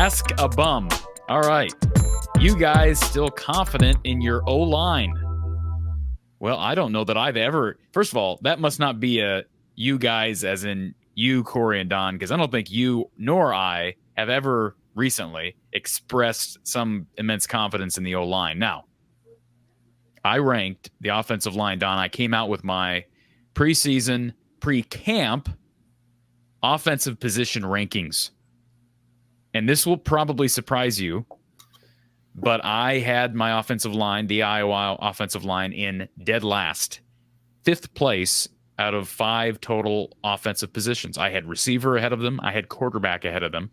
Ask a bum. All right. You guys still confident in your O-line? Well, I don't know that I've ever... First of all, that must not be a you guys as in you, Corey, and Don, because I don't think you nor I have ever recently expressed some immense confidence in the O-line. Now, I ranked the offensive line, Don. I came out with my preseason, pre-camp offensive position rankings. And this will probably surprise you, but I had my offensive line, the Iowa offensive line, in dead last, 5th place out of 5 total offensive positions. I had receiver ahead of them. I had quarterback ahead of them.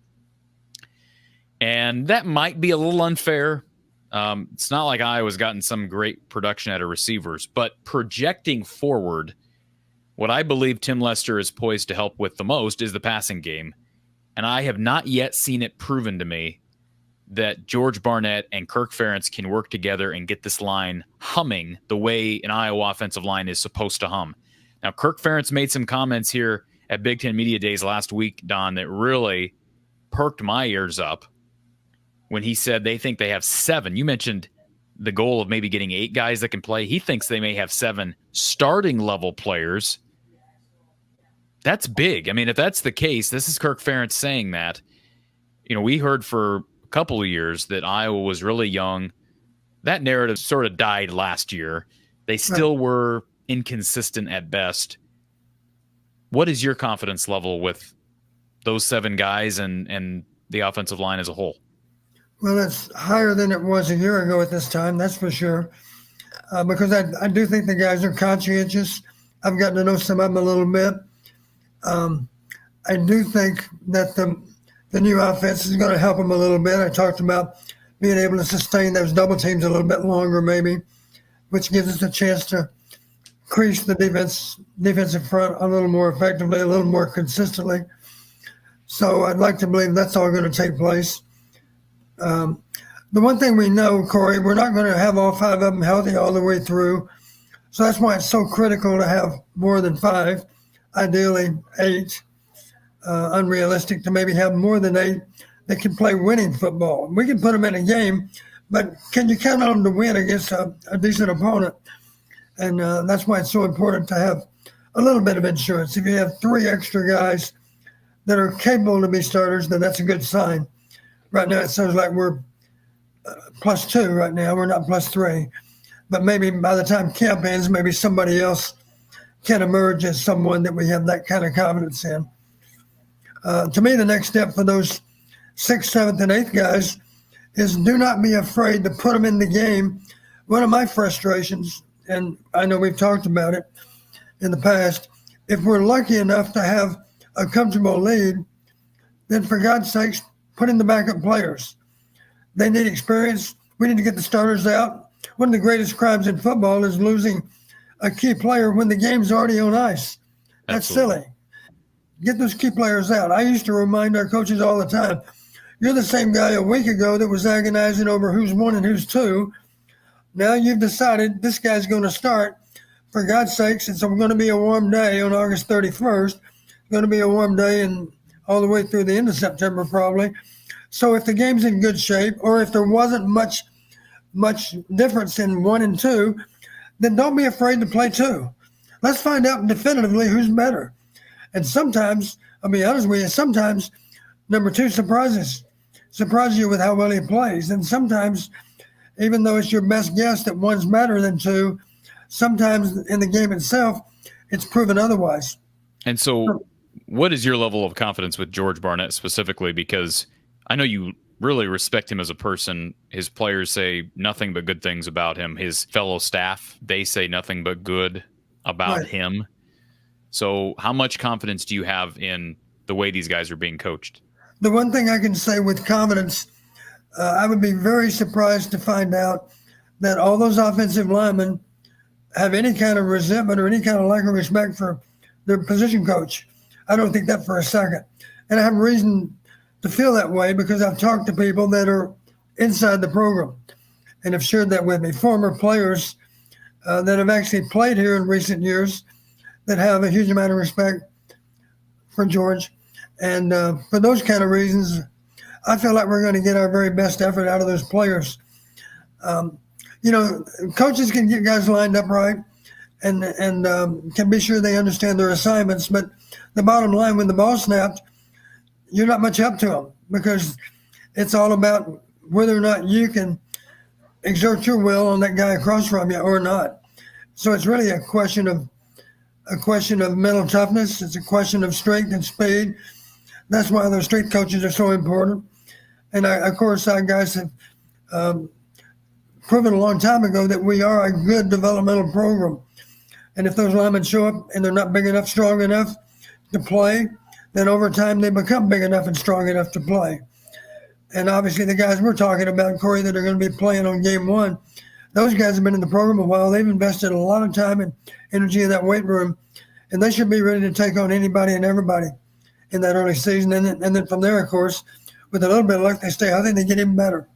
And that might be a little unfair. It's not like Iowa's gotten some great production out of receivers, but projecting forward, what I believe Tim Lester is poised to help with the most is the passing game. And I have not yet seen it proven to me that George Barnett and Kirk Ferentz can work together and get this line humming the way an Iowa offensive line is supposed to hum. Now, Kirk Ferentz made some comments here at Big Ten Media Days last week, Don, that really perked my ears up when he said they think they have 7. You mentioned the goal of maybe getting 8 guys that can play. He thinks they may have 7 starting level players. That's big. I mean, if that's the case, this is Kirk Ferentz saying that. You know, we heard for a couple of years that Iowa was really young. That narrative sort of died last year. They still were inconsistent at best. What is your confidence level with those 7 guys and the offensive line as a whole? Well, it's higher than it was a year ago at this time, that's for sure. Because I do think the guys are conscientious. I've gotten to know some of them a little bit. I do think that the new offense is going to help them a little bit. I talked about being able to sustain those double teams a little bit longer, maybe, which gives us a chance to crease the defensive front a little more effectively, a little more consistently. So I'd like to believe that's all going to take place. The one thing we know, Corey, we're not going to have all 5 of them healthy all the way through. So that's why it's so critical to have more than 5, ideally 8. Unrealistic to maybe have more than 8 that can play winning football. We can put them in a game, but can you count on them to win against a decent opponent? And that's why it's so important to have a little bit of insurance. If you have 3 extra guys that are capable to be starters, then that's a good sign. Right now, it sounds like we're +2 right now. We're not +3. But maybe by the time camp ends, maybe somebody else can emerge as someone that we have that kind of confidence in. To me, the next step for those 6th, 7th, and 8th guys is do not be afraid to put them in the game. One of my frustrations, and I know we've talked about it in the past, if we're lucky enough to have a comfortable lead, then for God's sakes, put in the backup players. They need experience. We need to get the starters out. One of the greatest crimes in football is losing a key player when the game's already on ice. That's Absolutely. Silly. Get those key players out. I used to remind our coaches all the time, you're the same guy a week ago that was agonizing over who's 1 and who's 2. Now you've decided this guy's going to start. For God's sakes, it's going to be a warm day on August 31st. It's going to be a warm day and all the way through the end of September probably. So if the game's in good shape, or if there wasn't much difference in 1 and 2, then don't be afraid to play 2. Let's find out definitively who's better. And sometimes, I'll be honest with you, sometimes number 2 surprises you with how well he plays. And sometimes, even though it's your best guess that 1's better than 2, sometimes in the game itself, it's proven otherwise. And so what is your level of confidence with George Barnett specifically? Because I know you really respect him as a person. His players say nothing but good things about him. His fellow staff, they say nothing but good about him. So how much confidence do you have in the way these guys are being coached? The one thing I can say with confidence, I would be very surprised to find out that all those offensive linemen have any kind of resentment or any kind of lack of respect for their position coach. I don't think that for a second. And I have reason to feel that way because I've talked to people that are inside the program and have shared that with me, former players that have actually played here in recent years that have a huge amount of respect for George. And for those kind of reasons, I feel like we're going to get our very best effort out of those players. You know, coaches can get guys lined up right and can be sure they understand their assignments. But the bottom line, when the ball snapped, you're not much help to them because it's all about whether or not you can exert your will on that guy across from you or not. So it's really a question of mental toughness. It's a question of strength and speed. That's why those strength coaches are so important. And of course, our guys have proven a long time ago that we are a good developmental program. And if those linemen show up and they're not big enough, strong enough to play, then over time they become big enough and strong enough to play. And obviously the guys we're talking about, Corey, that are going to be playing on game one, those guys have been in the program a while. They've invested a lot of time and energy in that weight room, and they should be ready to take on anybody and everybody in that early season. And then from there, of course, with a little bit of luck, they stay healthy and they get even better.